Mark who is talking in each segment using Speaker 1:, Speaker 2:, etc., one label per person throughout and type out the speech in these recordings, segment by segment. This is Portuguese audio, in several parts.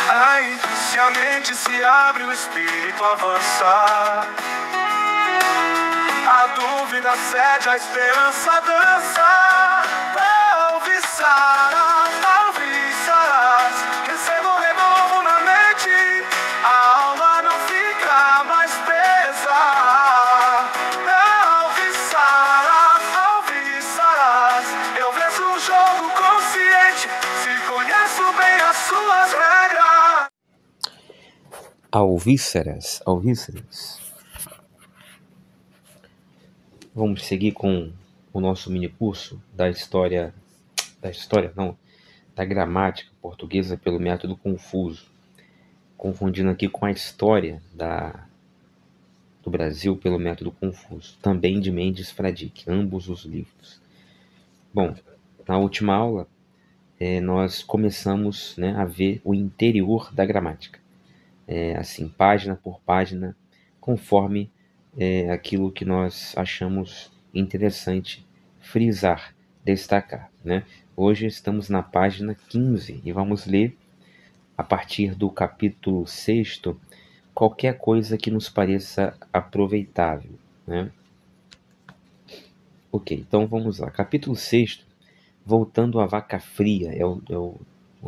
Speaker 1: Ai, se a mente se abre, o espírito avança. A dúvida cede, a esperança dança. Alviçarás, receba o renovo na mente. A alma não fica mais presa. Alviçarás, eu venço o jogo consciente. Se conheço bem as suas regras.
Speaker 2: Alvíceras. Vamos seguir com o nosso mini curso da gramática portuguesa pelo método Confuso, confundindo aqui com a história do Brasil pelo método Confuso, também de Mendes Fradique, ambos os livros. Bom, na última aula nós começamos a ver o interior da gramática, assim, página por página, conforme aquilo que nós achamos interessante frisar, destacar, Hoje estamos na página 15 e vamos ler, a partir do capítulo 6, qualquer coisa que nos pareça aproveitável, Ok, então vamos lá. Capítulo 6, Voltando à Vaca Fria, é o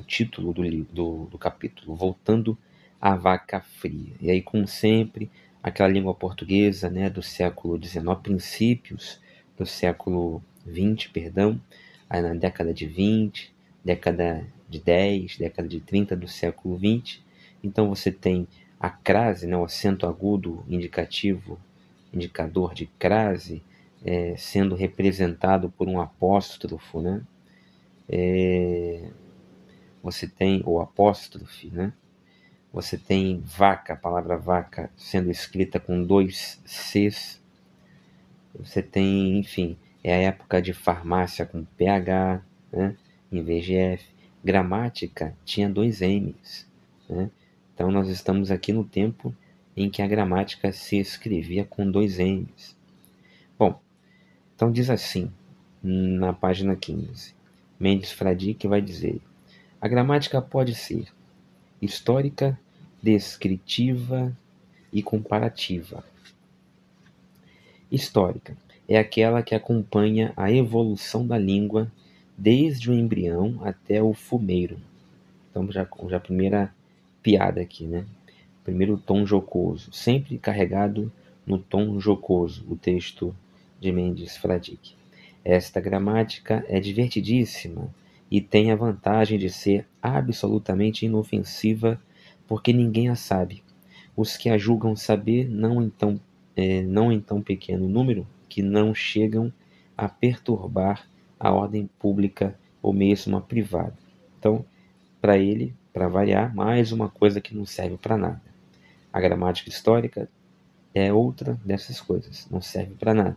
Speaker 2: título do capítulo, Voltando à Vaca Fria. E aí, como sempre, aquela língua portuguesa do século XIX, princípios do século XX, aí na década de 20, década de 10, década de 30 do século 20. Então você tem a crase, o acento agudo indicador de crase, sendo representado por um apóstrofo, Você tem o apóstrofe, Você tem vaca, a palavra vaca, sendo escrita com 2 Cs. Você tem, enfim, é a época de farmácia com PH, em vez de F. Gramática tinha 2 M's, Então nós estamos aqui no tempo em que a gramática se escrevia com 2 M's. Bom, então diz assim, na página 15, Mendes Fradique vai dizer: a gramática pode ser histórica, descritiva e comparativa. Histórica é aquela que acompanha a evolução da língua desde o embrião até o fumeiro. Então já a primeira piada aqui, Primeiro tom jocoso, sempre carregado no tom jocoso, o texto de Mendes Fradique. Esta gramática é divertidíssima e tem a vantagem de ser absolutamente inofensiva, porque ninguém a sabe. Os que a julgam saber, não em tão pequeno número, que não chegam a perturbar a ordem pública ou mesmo a privada. Então, para ele, para variar, mais uma coisa que não serve para nada. A gramática histórica é outra dessas coisas, não serve para nada.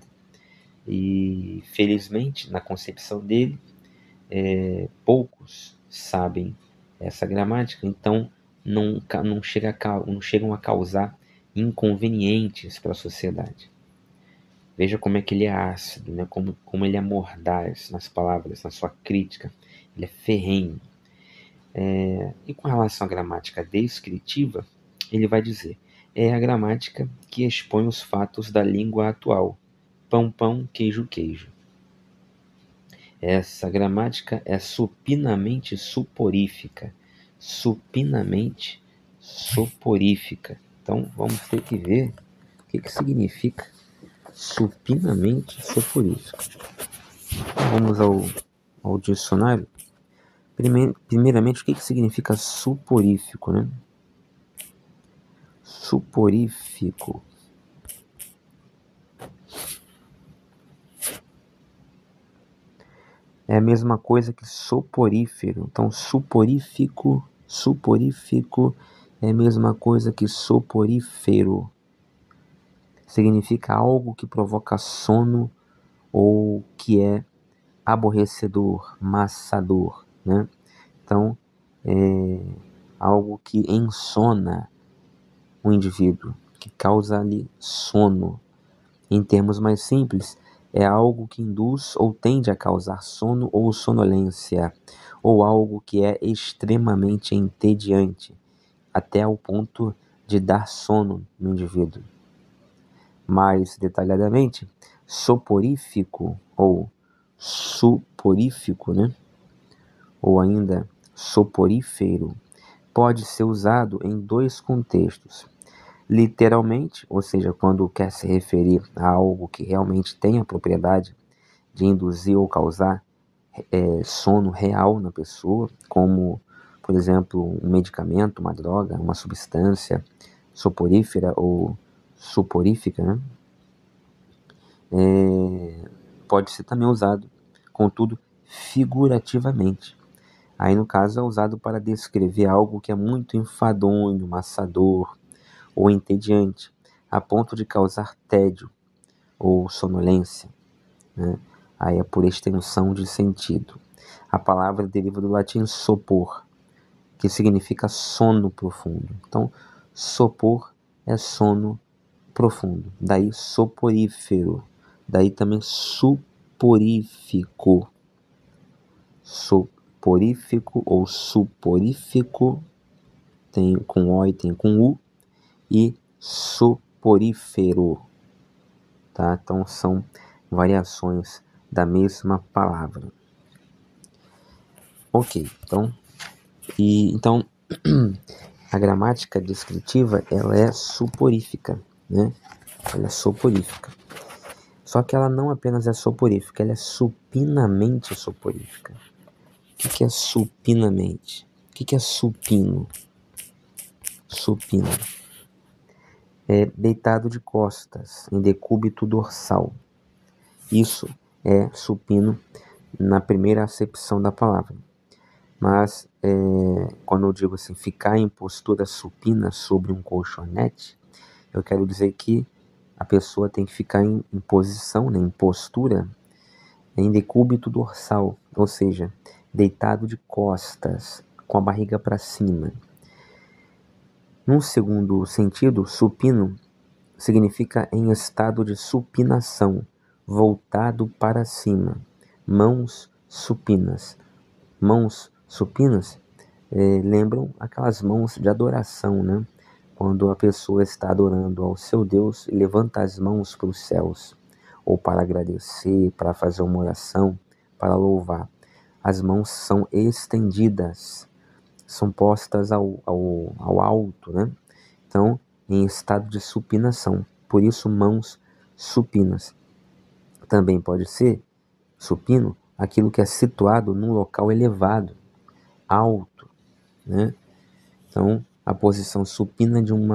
Speaker 2: E, felizmente, na concepção dele, poucos sabem essa gramática, então não chegam a causar inconvenientes para a sociedade. Veja como é que ele é ácido, como ele é mordaz nas palavras, na sua crítica, ele é ferrenho. E com relação à gramática descritiva, ele vai dizer: é a gramática que expõe os fatos da língua atual. Pão, pão, queijo, queijo. Essa gramática é supinamente suporífica. Supinamente suporífica. Então, vamos ter que ver o que significa supinamente suporífico. Vamos ao dicionário. Primeiramente, o que significa suporífico, Suporífico. É a mesma coisa que soporífero. Então, suporífico é a mesma coisa que soporífero. Significa algo que provoca sono ou que é aborrecedor, maçador, Então, é algo que ensona o indivíduo, que causa-lhe sono. Em termos mais simples, é algo que induz ou tende a causar sono ou sonolência, ou algo que é extremamente entediante, até ao ponto de dar sono no indivíduo. Mais detalhadamente, soporífico ou suporífico, né? Ou ainda soporífero, pode ser usado em dois contextos. Literalmente, ou seja, quando quer se referir a algo que realmente tem a propriedade de induzir ou causar sono real na pessoa, como, por exemplo, um medicamento, uma droga, uma substância soporífera ou suporífica, né? Pode ser também usado, contudo, figurativamente. Aí, no caso, é usado para descrever algo que é muito enfadonho, maçador ou entediante, a ponto de causar tédio ou sonolência, né? Aí é por extensão de sentido. A palavra deriva do latim sopor, que significa sono profundo. Então, sopor é sono profundo. Daí soporífero. Daí também suporífico. Soporífico ou suporífico, tem com O e tem com U, e soporífero, tá? Então são variações da mesma palavra. Ok, então a gramática descritiva ela é suporífica, né? Ela é soporífica. Só que ela não apenas é soporífica, ela é supinamente soporífica. O que é supinamente? O que é supino? Supino é deitado de costas, em decúbito dorsal. Isso é supino na primeira acepção da palavra. Mas quando eu digo assim, ficar em postura supina sobre um colchonete, eu quero dizer que a pessoa tem que ficar em posição, né, em postura, em decúbito dorsal, ou seja, deitado de costas, com a barriga para cima. Num segundo sentido, supino significa em estado de supinação, voltado para cima, mãos supinas. Mãos supinas lembram aquelas mãos de adoração, né? Quando a pessoa está adorando ao seu Deus e levanta as mãos para os céus, ou para agradecer, para fazer uma oração, para louvar. As mãos são estendidas, são postas ao alto, né? Então, em estado de supinação, por isso mãos supinas. Também pode ser supino aquilo que é situado num local elevado, alto, né? Então, a posição supina de um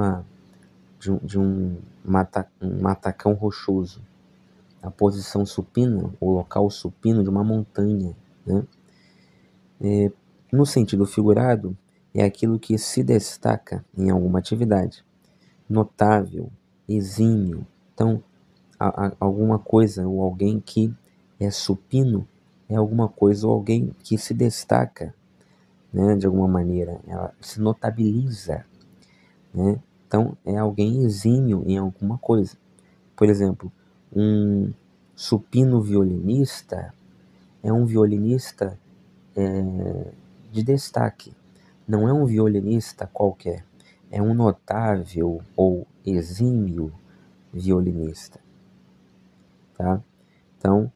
Speaker 2: matacão rochoso, a posição supina, o local supino de uma montanha, né? No sentido figurado, é aquilo que se destaca em alguma atividade, notável, exímio. Então, alguma coisa ou alguém que é supino é alguma coisa ou alguém que se destaca, né, de alguma maneira, ela se notabiliza, né? Então, é alguém exímio em alguma coisa. Por exemplo, um supino violinista é um violinista de destaque. Não é um violinista qualquer, é um notável ou exímio violinista, tá? Então,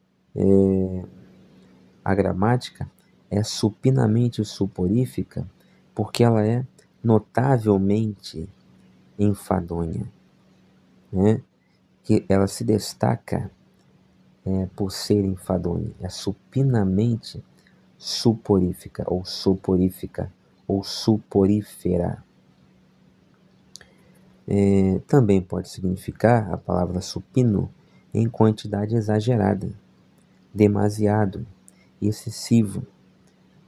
Speaker 2: a gramática é supinamente suporífica porque ela é notavelmente enfadonha, né? Que ela se destaca por ser enfadonha, é supinamente suporífica ou suporífera. Também pode significar a palavra supino em quantidade exagerada, demasiado, excessivo,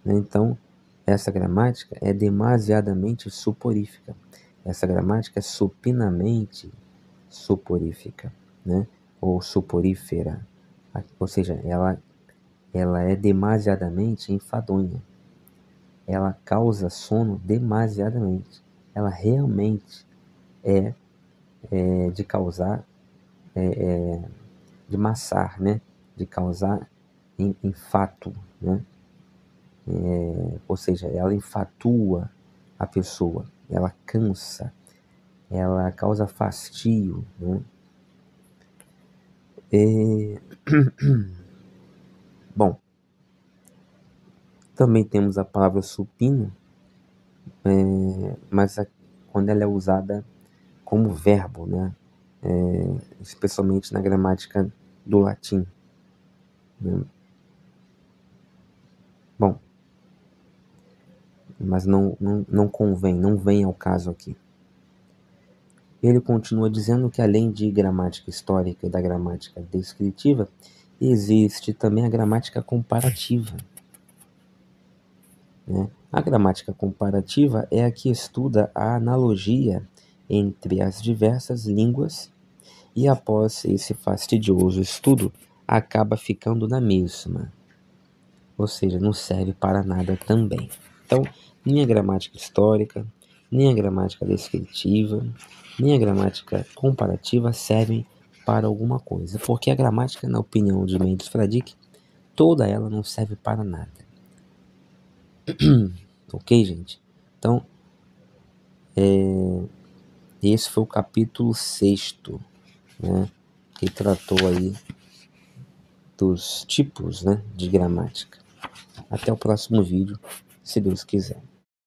Speaker 2: né? Então, essa gramática é demasiadamente suporífica. Essa gramática é supinamente suporífica, né? Ou suporífera. Ou seja, ela é demasiadamente enfadonha. Ela causa sono demasiadamente. Ela realmente é de causar, de maçar, né? De causar enfato, né? Ou seja, ela enfatua a pessoa, ela cansa, ela causa fastio, né? Bom, também temos a palavra supino, mas quando ela é usada como verbo, né? Especialmente na gramática do latim, né? Bom, mas não convém, não vem ao caso aqui. Ele continua dizendo que além de gramática histórica e da gramática descritiva, existe também a gramática comparativa, né? A gramática comparativa é a que estuda a analogia entre as diversas línguas e, após esse fastidioso estudo, acaba ficando na mesma, ou seja, não serve para nada também. Então, nem a gramática histórica, nem a gramática descritiva, nem a gramática comparativa servem para alguma coisa, porque a gramática, na opinião de Mendes Fradique, toda ela não serve para nada. Ok, gente? Então, esse foi o capítulo 6º, né, que tratou aí dos tipos, né, de gramática. Até o próximo vídeo, se Deus quiser.